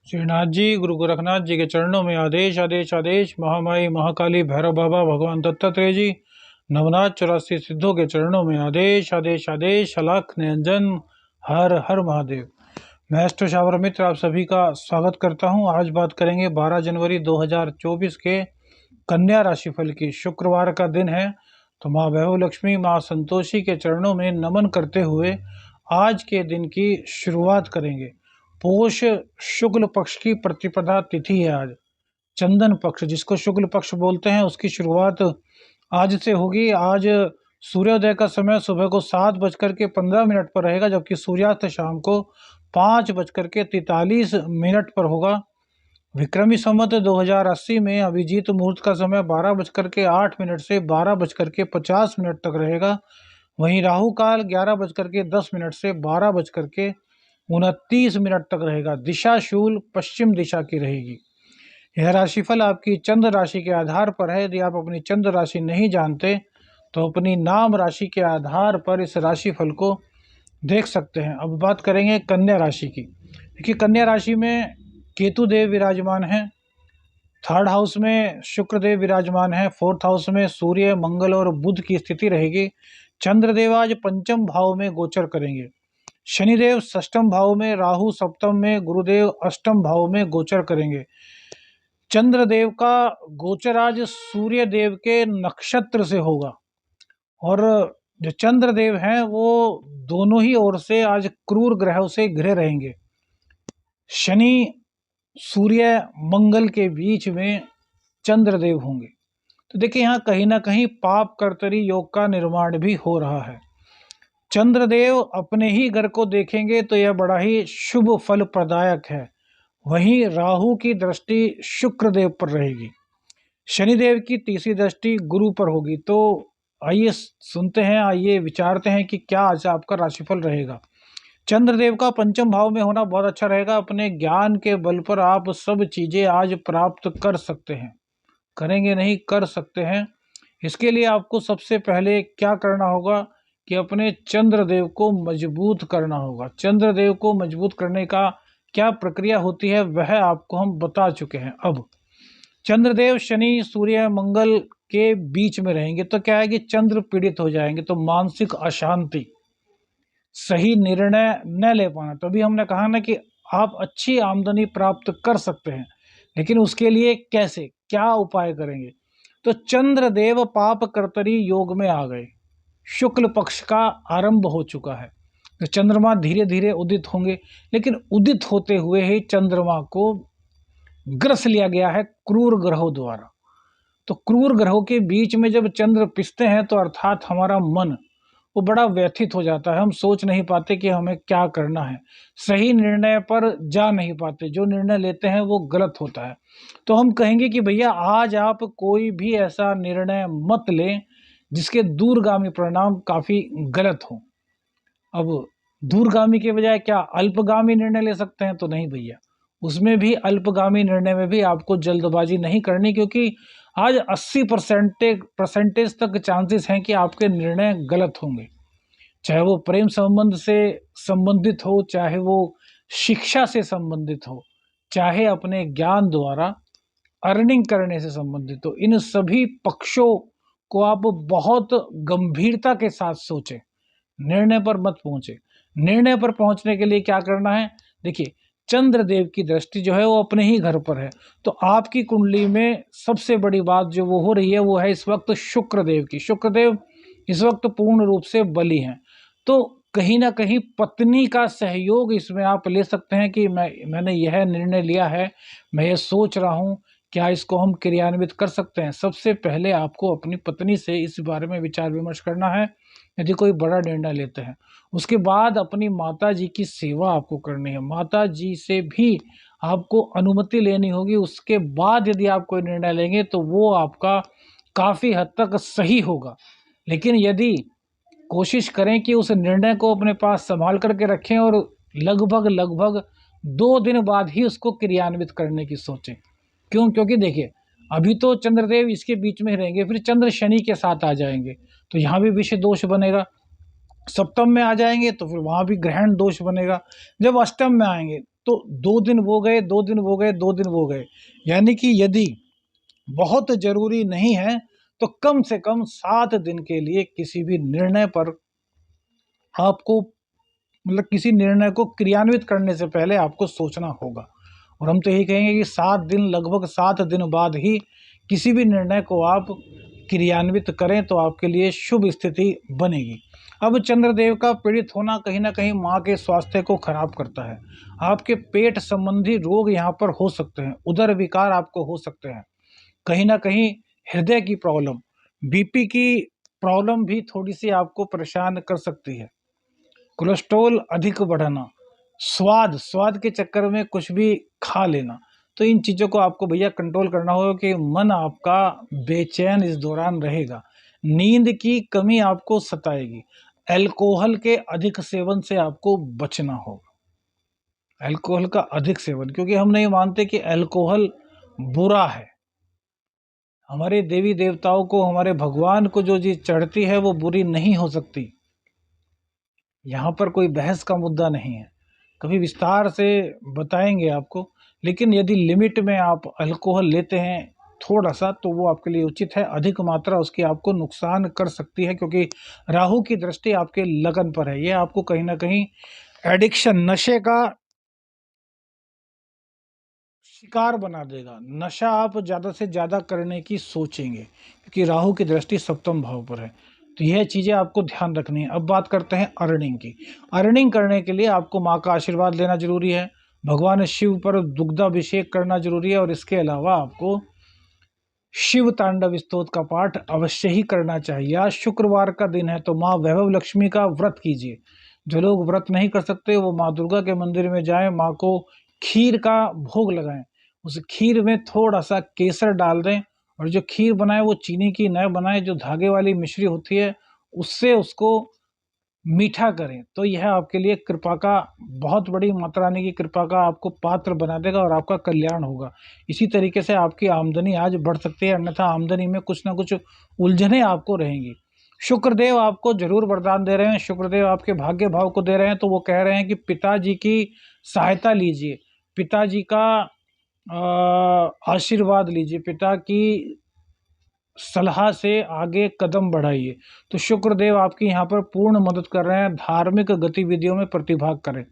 श्रीनाथ जी, गुरु गोरखनाथ जी के चरणों में आदेश आदेश आदेश। महामाई महाकाली भैरव बाबा भगवान दत्तात्रेय जी, नवनाथ 84 सिद्धों के चरणों में आदेश आदेश आदेश। अलख निरंजन, हर हर महादेव। मैं एस्ट्रो शावर मित्र आप सभी का स्वागत करता हूं। आज बात करेंगे 12 जनवरी 2024 के कन्या राशिफल की। शुक्रवार का दिन है, तो माँ वैभव लक्ष्मी, माँ संतोषी के चरणों में नमन करते हुए आज के दिन की शुरुआत करेंगे। पोष शुक्ल पक्ष की प्रतिपदा तिथि है आज। चंदन पक्ष, जिसको शुक्ल पक्ष बोलते हैं, उसकी शुरुआत आज से होगी। आज सूर्योदय का समय सुबह को 7:15 पर रहेगा, जबकि सूर्यास्त शाम को 5:43 पर होगा। विक्रमी संवत 2080 में अभिजीत मुहूर्त का समय 12:08 से 12:50 तक रहेगा। वहीं राहु काल 11:10 से 12:29 तक रहेगा। दिशा शूल पश्चिम दिशा की रहेगी। यह राशिफल आपकी चंद्र राशि के आधार पर है। यदि आप अपनी चंद्र राशि नहीं जानते तो अपनी नाम राशि के आधार पर इस राशिफल को देख सकते हैं। अब बात करेंगे कन्या राशि की। देखिए, कन्या राशि में केतु देव विराजमान हैं, 3rd हाउस में शुक्र देव विराजमान है, 4th हाउस में सूर्य मंगल और बुध की स्थिति रहेगी। चंद्रदेव आज 5म भाव में गोचर करेंगे। शनिदेव 6म भाव में, राहु 7म में, गुरुदेव 8म भाव में गोचर करेंगे। चंद्रदेव का गोचर आज सूर्य देव के नक्षत्र से होगा, और जो चंद्रदेव हैं वो दोनों ही ओर से आज क्रूर ग्रहों से घिरे रहेंगे। शनि सूर्य मंगल के बीच में चंद्रदेव होंगे। तो देखिए, यहाँ कहीं ना कहीं पाप कर्तरी योग का निर्माण भी हो रहा है। चंद्रदेव अपने ही घर को देखेंगे तो यह बड़ा ही शुभ फल प्रदायक है। वहीं राहु की दृष्टि शुक्र देव पर रहेगी। शनिदेव की तीसरी दृष्टि गुरु पर होगी। तो आइए सुनते हैं, आइए विचारते हैं कि क्या आज आपका राशिफल रहेगा। चंद्रदेव का 5म भाव में होना बहुत अच्छा रहेगा। अपने ज्ञान के बल पर आप सब चीजें आज प्राप्त कर सकते हैं। करेंगे नहीं, कर सकते हैं। इसके लिए आपको सबसे पहले क्या करना होगा कि अपने चंद्रदेव को मजबूत करना होगा। चंद्रदेव को मजबूत करने का क्या प्रक्रिया होती है वह आपको हम बता चुके हैं। अब चंद्रदेव शनि सूर्य मंगल के बीच में रहेंगे तो क्या है कि चंद्र पीड़ित हो जाएंगे, तो मानसिक अशांति, सही निर्णय न ले पाना। तभी हमने कहा ना कि आप अच्छी आमदनी प्राप्त कर सकते हैं, लेकिन उसके लिए कैसे, क्या उपाय करेंगे। तो चंद्रदेव पाप कर्तरी योग में आ गए। शुक्ल पक्ष का आरंभ हो चुका है। तो चंद्रमा धीरे धीरे उदित होंगे, लेकिन उदित होते हुए ही चंद्रमा को ग्रस लिया गया है क्रूर ग्रहों द्वारा। तो क्रूर ग्रहों के बीच में जब चंद्र पिसते हैं तो अर्थात हमारा मन वो बड़ा व्यथित हो जाता है। हम सोच नहीं पाते कि हमें क्या करना है, सही निर्णय पर जा नहीं पाते, जो निर्णय लेते हैं वो गलत होता है। तो हम कहेंगे कि भैया आज आप कोई भी ऐसा निर्णय मत लें जिसके दूरगामी परिणाम काफ़ी गलत हों। अब दूरगामी के बजाय क्या अल्पगामी निर्णय ले सकते हैं? तो नहीं भैया, उसमें भी अल्पगामी निर्णय में भी आपको जल्दबाजी नहीं करनी, क्योंकि आज 80% तक चांसेस हैं कि आपके निर्णय गलत होंगे। चाहे वो प्रेम संबंध से संबंधित हो, चाहे वो शिक्षा से संबंधित हो, चाहे अपने ज्ञान द्वारा अर्निंग करने से संबंधित हो, इन सभी पक्षों को आप बहुत गंभीरता के साथ सोचें, निर्णय पर मत पहुंचे। निर्णय पर पहुंचने के लिए क्या करना है? देखिए, चंद्रदेव की दृष्टि जो है वो अपने ही घर पर है। तो आपकी कुंडली में सबसे बड़ी बात जो वो हो रही है वो है इस वक्त शुक्रदेव की। शुक्रदेव इस वक्त पूर्ण रूप से बली हैं। तो कहीं ना कहीं पत्नी का सहयोग इसमें आप ले सकते हैं कि मैंने यह निर्णय लिया है, मैं ये सोच रहा हूँ, क्या इसको हम क्रियान्वित कर सकते हैं। सबसे पहले आपको अपनी पत्नी से इस बारे में विचार विमर्श करना है यदि कोई बड़ा निर्णय लेते हैं। उसके बाद अपनी माता जी की सेवा आपको करनी है। माता जी से भी आपको अनुमति लेनी होगी। उसके बाद यदि आप कोई निर्णय लेंगे तो वो आपका काफ़ी हद तक सही होगा। लेकिन यदि कोशिश करें कि उस निर्णय को अपने पास संभाल करके रखें और लगभग 2 दिन बाद ही उसको क्रियान्वित करने की सोचें। क्यों? क्योंकि देखिए, अभी तो चंद्रदेव इसके बीच में रहेंगे, फिर चंद्र शनि के साथ आ जाएंगे तो यहाँ भी विषय दोष बनेगा। सप्तम में आ जाएंगे तो फिर वहाँ भी ग्रहण दोष बनेगा। जब अष्टम में आएंगे तो 2 दिन वो गए, 2 दिन वो गए, 2 दिन वो गए। यानी कि यदि बहुत ज़रूरी नहीं है, तो कम से कम 7 दिन के लिए किसी भी निर्णय पर आपको, मतलब किसी निर्णय को क्रियान्वित करने से पहले आपको सोचना होगा। और हम तो यही कहेंगे कि 7 दिन, लगभग 7 दिन बाद ही किसी भी निर्णय को आप क्रियान्वित करें तो आपके लिए शुभ स्थिति बनेगी। अब चंद्रदेव का पीड़ित होना कहीं न कहीं माँ के स्वास्थ्य को खराब करता है। आपके पेट संबंधी रोग यहाँ पर हो सकते हैं, उदर विकार आपको हो सकते हैं। कहीं न कहीं हृदय की प्रॉब्लम, बीपी की प्रॉब्लम भी थोड़ी-सी आपको परेशान कर सकती है। कोलेस्ट्रॉल अधिक बढ़ना, स्वाद के चक्कर में कुछ भी खा लेना, तो इन चीज़ों को आपको भैया कंट्रोल करना होगा कि मन आपका बेचैन इस दौरान रहेगा। नींद की कमी आपको सताएगी। अल्कोहल के अधिक सेवन से आपको बचना होगा। अल्कोहल का अधिक सेवन, क्योंकि हम नहीं मानते कि अल्कोहल बुरा है। हमारे देवी देवताओं को, हमारे भगवान को जो चीज़ चढ़ती है वो बुरी नहीं हो सकती। यहाँ पर कोई बहस का मुद्दा नहीं है, कभी विस्तार से बताएंगे आपको। लेकिन यदि लिमिट में आप अल्कोहल लेते हैं थोड़ा सा, तो वो आपके लिए उचित है। अधिक मात्रा उसकी आपको नुकसान कर सकती है, क्योंकि राहु की दृष्टि आपके लगन पर है। ये आपको कहीं ना कहीं एडिक्शन, नशे का शिकार बना देगा। नशा आप ज़्यादा से ज़्यादा करने की सोचेंगे, क्योंकि राहु की दृष्टि सप्तम भाव पर है। तो यह चीज़ें आपको ध्यान रखनी है। अब बात करते हैं अर्निंग की। अर्निंग करने के लिए आपको माँ का आशीर्वाद लेना जरूरी है, भगवान शिव पर दुग्धाभिषेक करना जरूरी है, और इसके अलावा आपको शिव तांडव स्तोत्र का पाठ अवश्य ही करना चाहिए। आज शुक्रवार का दिन है, तो माँ वैभव लक्ष्मी का व्रत कीजिए। जो लोग व्रत नहीं कर सकते वो माँ दुर्गा के मंदिर में जाएं, माँ को खीर का भोग लगाएं। उस खीर में थोड़ा सा केसर डाल दें, और जो खीर बनाए वो चीनी की न बनाए, जो धागे वाली मिश्री होती है उससे उसको मीठा करें। तो यह आपके लिए कृपा का, बहुत बड़ी माता रानी की कृपा का आपको पात्र बना देगा और आपका कल्याण होगा। इसी तरीके से आपकी आमदनी आज बढ़ सकती है, अन्यथा आमदनी में कुछ ना कुछ उलझनें आपको रहेंगी। शुक्रदेव आपको जरूर वरदान दे रहे हैं, शुक्रदेव आपके भाग्य भाव को दे रहे हैं। तो वो कह रहे हैं कि पिताजी की सहायता लीजिए, पिताजी का आशीर्वाद लीजिए, पिता की सलाह से आगे कदम बढ़ाइए। तो शुक्रदेव आपकी यहाँ पर पूर्ण मदद कर रहे हैं। धार्मिक गतिविधियों में प्रतिभाग करें।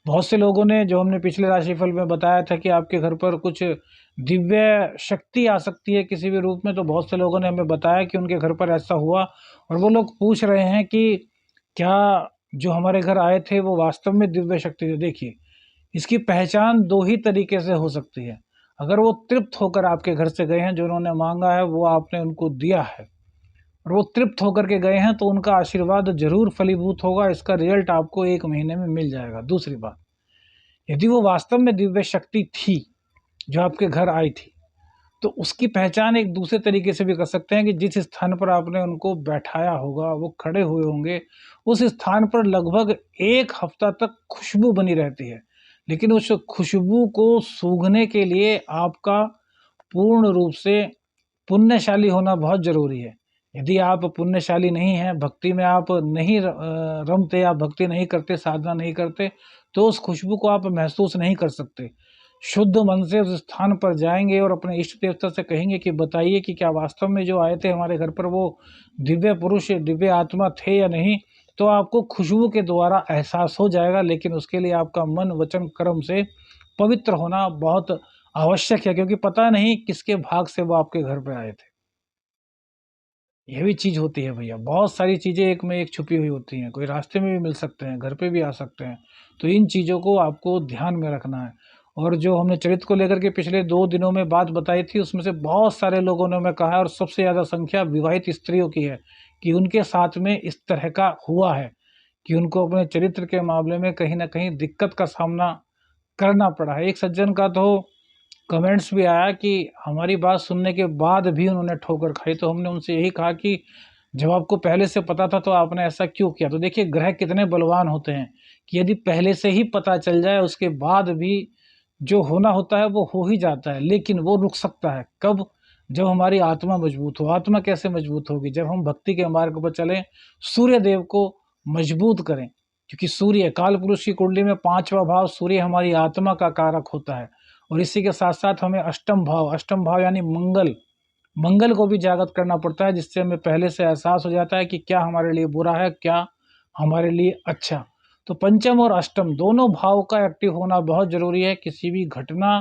बहुत से लोगों ने, जो हमने पिछले राशिफल में बताया था कि आपके घर पर कुछ दिव्य शक्ति आ सकती है किसी भी रूप में, तो बहुत से लोगों ने हमें बताया कि उनके घर पर ऐसा हुआ, और वो लोग पूछ रहे हैं कि क्या जो हमारे घर आए थे वो वास्तव में दिव्य शक्ति थे। देखिए, इसकी पहचान दो ही तरीके से हो सकती है। अगर वो तृप्त होकर आपके घर से गए हैं, जो उन्होंने मांगा है वो आपने उनको दिया है, और वो तृप्त होकर के गए हैं, तो उनका आशीर्वाद जरूर फलीभूत होगा। इसका रिजल्ट आपको 1 महीने में मिल जाएगा। दूसरी बात, यदि वो वास्तव में दिव्य शक्ति थी जो आपके घर आई थी, तो उसकी पहचान एक दूसरे तरीके से भी कर सकते हैं कि जिस स्थान पर आपने उनको बैठाया होगा, वो खड़े हुए होंगे, उस स्थान पर लगभग 1 हफ्ता तक खुशबू बनी रहती है। लेकिन उस खुशबू को सूंघने के लिए आपका पूर्ण रूप से पुण्यशाली होना बहुत जरूरी है। यदि आप पुण्यशाली नहीं हैं, भक्ति में आप नहीं रमते, आप भक्ति नहीं करते, साधना नहीं करते, तो उस खुशबू को आप महसूस नहीं कर सकते। शुद्ध मन से उस स्थान पर जाएंगे और अपने इष्ट देवता से कहेंगे कि बताइए कि क्या वास्तव में जो आए थे हमारे घर पर वो दिव्य पुरुष, दिव्य आत्मा थे या नहीं। तो आपको खुशबू के द्वारा एहसास हो जाएगा। लेकिन उसके लिए आपका मन, वचन, कर्म से पवित्र होना बहुत आवश्यक है, क्योंकि पता नहीं किसके भाग से वो आपके घर पे आए थे। यह भी चीज़ होती है भैया, बहुत सारी चीज़ें एक में एक छुपी हुई होती हैं। कोई रास्ते में भी मिल सकते हैं, घर पे भी आ सकते हैं। तो इन चीज़ों को आपको ध्यान में रखना है। और जो हमने चरित्र को लेकर के पिछले 2 दिनों में बात बताई थी, उसमें से बहुत सारे लोगों ने हमें कहा है, और सबसे ज़्यादा संख्या विवाहित स्त्रियों की है, कि उनके साथ में इस तरह का हुआ है कि उनको अपने चरित्र के मामले में कहीं न कहीं दिक्कत का सामना करना पड़ा है। एक सज्जन का तो कमेंट्स भी आया कि हमारी बात सुनने के बाद भी उन्होंने ठोकर खाई। तो हमने उनसे यही कहा कि जब आपको पहले से पता था तो आपने ऐसा क्यों किया। तो देखिए, ग्रह कितने बलवान होते हैं कि यदि पहले से ही पता चल जाए, उसके बाद भी जो होना होता है वो हो ही जाता है। लेकिन वो रुक सकता है कब? जब हमारी आत्मा मजबूत हो। आत्मा कैसे मजबूत होगी? जब हम भक्ति के मार्ग पर चलें, सूर्य देव को मजबूत करें, क्योंकि सूर्य काल पुरुष की कुंडली में 5वां भाव सूर्य हमारी आत्मा का कारक होता है। और इसी के साथ साथ हमें अष्टम भाव यानी मंगल को भी जागृत करना पड़ता है, जिससे हमें पहले से एहसास हो जाता है कि क्या हमारे लिए बुरा है, क्या हमारे लिए अच्छा। तो पंचम और अष्टम दोनों भाव का एक्टिव होना बहुत जरूरी है किसी भी घटना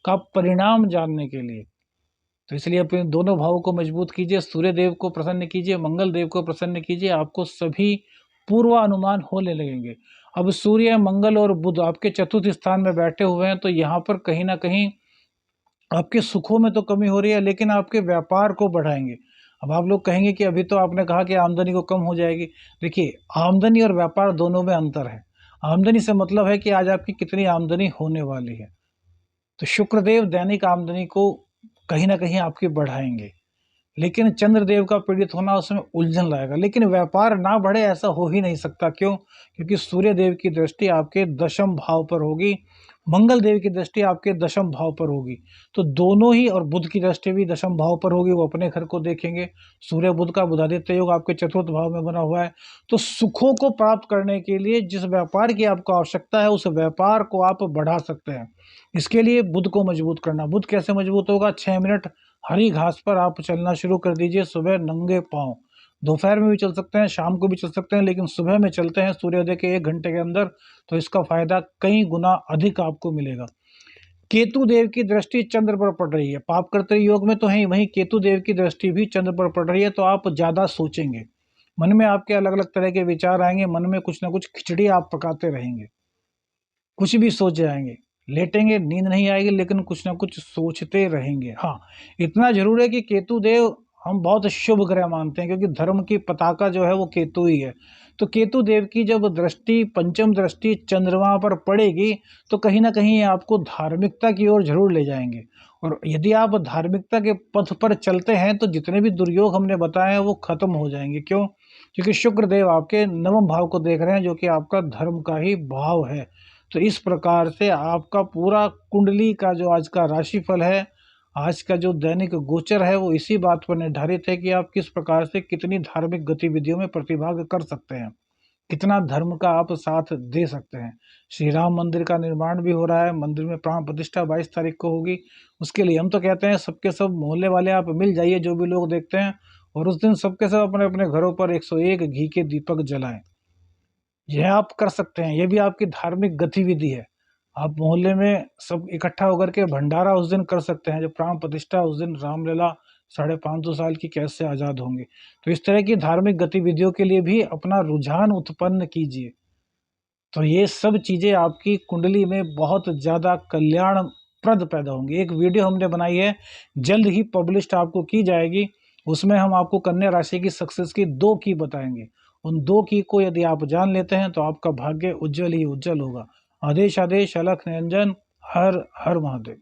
का परिणाम जानने के लिए। तो इसलिए अपने दोनों भावों को मजबूत कीजिए, सूर्य देव को प्रसन्न कीजिए, मंगल देव को प्रसन्न कीजिए, आपको सभी पूर्वानुमान होने लगेंगे। अब सूर्य, मंगल और बुध आपके चतुर्थ स्थान में बैठे हुए हैं, तो यहाँ पर कहीं ना कहीं आपके सुखों में तो कमी हो रही है, लेकिन आपके व्यापार को बढ़ाएंगे। अब आप लोग कहेंगे कि अभी तो आपने कहा कि आमदनी को कम हो जाएगी। देखिए, आमदनी और व्यापार दोनों में अंतर है। आमदनी से मतलब है कि आज आपकी कितनी आमदनी होने वाली है। तो शुक्रदेव दैनिक आमदनी को कहीं ना कहीं आपकी बढ़ाएंगे, लेकिन चंद्रदेव का पीड़ित होना उसमें उलझन लाएगा। लेकिन व्यापार ना बढ़े ऐसा हो ही नहीं सकता। क्यों? क्योंकि सूर्य देव की दृष्टि आपके दशम भाव पर होगी, मंगल देव की दृष्टि आपके दशम भाव पर होगी। तो दोनों ही, और बुध की दृष्टि भी दशम भाव पर होगी, वो अपने घर को देखेंगे। सूर्य बुध का बुधादित्य योग आपके चतुर्थ भाव में बना हुआ है। तो सुखों को प्राप्त करने के लिए जिस व्यापार की आपको आवश्यकता है, उस व्यापार को आप बढ़ा सकते हैं। इसके लिए बुध को मजबूत करना। बुध कैसे मजबूत होगा? 6 मिनट हरी घास पर आप चलना शुरू कर दीजिए, सुबह नंगे पांव। दोपहर में भी चल सकते हैं, शाम को भी चल सकते हैं, लेकिन सुबह में चलते हैं सूर्योदय के 1 घंटे के अंदर, तो इसका फायदा कई गुना अधिक आपको मिलेगा। केतु देव की दृष्टि चंद्र पर पड़ रही है, पाप करते योग में तो है, वहीं केतु देव की दृष्टि भी चंद्र पर पड़ रही है। तो आप ज्यादा सोचेंगे, मन में आपके अलग अलग तरह के विचार आएंगे, मन में कुछ ना कुछ खिचड़ी आप पकाते रहेंगे, कुछ भी सोच जाएंगे, लेटेंगे नींद नहीं आएगी, लेकिन कुछ ना कुछ सोचते रहेंगे। हाँ, इतना जरूर है कि केतु देव हम बहुत शुभ ग्रह मानते हैं, क्योंकि धर्म की पताका जो है वो केतु ही है। तो केतु देव की जब दृष्टि, पंचम दृष्टि चंद्रमा पर पड़ेगी, तो कहीं ना कहीं आपको धार्मिकता की ओर जरूर ले जाएंगे। और यदि आप धार्मिकता के पथ पर चलते हैं, तो जितने भी दुर्योग हमने बताए हैं वो खत्म हो जाएंगे। क्यों? क्योंकि शुक्र देव आपके नवम भाव को देख रहे हैं, जो कि आपका धर्म का ही भाव है। तो इस प्रकार से आपका पूरा कुंडली का जो आज का राशिफल है, आज का जो दैनिक गोचर है, वो इसी बात पर निर्धारित है कि आप किस प्रकार से कितनी धार्मिक गतिविधियों में प्रतिभाग कर सकते हैं, कितना धर्म का आप साथ दे सकते हैं। श्री राम मंदिर का निर्माण भी हो रहा है, मंदिर में प्राण प्रतिष्ठा 22 तारीख को होगी। उसके लिए हम तो कहते हैं सबके सब मोहल्ले वाले आप मिल जाइए, जो भी लोग देखते हैं, और उस दिन सबके सब अपने अपने घरों पर 101 घी के दीपक जलाएं। यह आप कर सकते हैं, यह भी आपकी धार्मिक गतिविधि है। आप मोहल्ले में सब इकट्ठा होकर के भंडारा उस दिन कर सकते हैं, जब प्राण प्रतिष्ठा उस दिन रामलीला 550 साल की कैसे आजाद होंगे। तो इस तरह की धार्मिक गतिविधियों के लिए भी अपना रुझान उत्पन्न कीजिए। तो ये सब चीजें आपकी कुंडली में बहुत ज्यादा कल्याणप्रद पैदा होंगी। एक वीडियो हमने बनाई है, जल्द ही पब्लिश आपको की जाएगी। उसमें हम आपको कन्या राशि की सक्सेस की 2 की बताएंगे। उन 2 की को यदि आप जान लेते हैं, तो आपका भाग्य उज्जवल ही उज्जवल होगा। आदेश आदेश अलख निरंजन। हर हर महादेव।